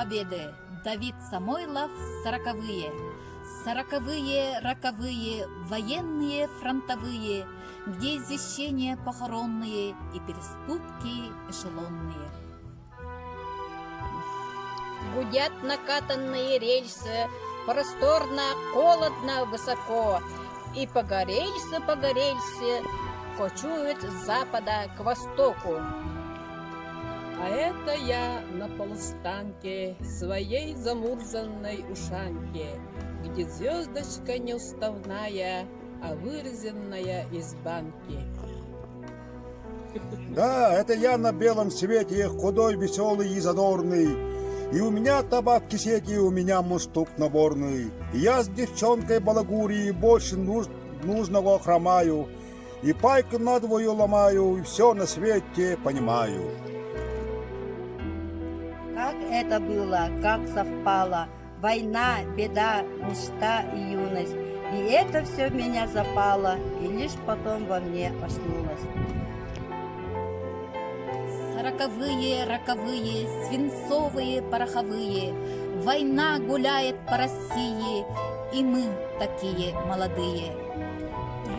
победы. Давид Самойлов, сороковые. Сороковые, роковые, военные, фронтовые, где извещения похоронные и переступки эшелонные. Гудят накатанные рельсы, просторно, холодно, высоко, и по рельсы, кочуют с запада к востоку. А это я на полустанке своей замурзанной ушанке, где звездочка неуставная, а вырезанная из банки. Да, это я на белом свете, худой, веселый и задорный. И у меня табак в кисете, и у меня мундштук наборный. И я с девчонкой балагури больше нужного хромаю. И пайку надвою ломаю, и все на свете понимаю. Как это было, как совпало, война, беда, мечта и юность. И это все в меня запало, и лишь потом во мне очнулось. Сороковые, роковые, свинцовые, пороховые, война гуляет по России, и мы такие молодые.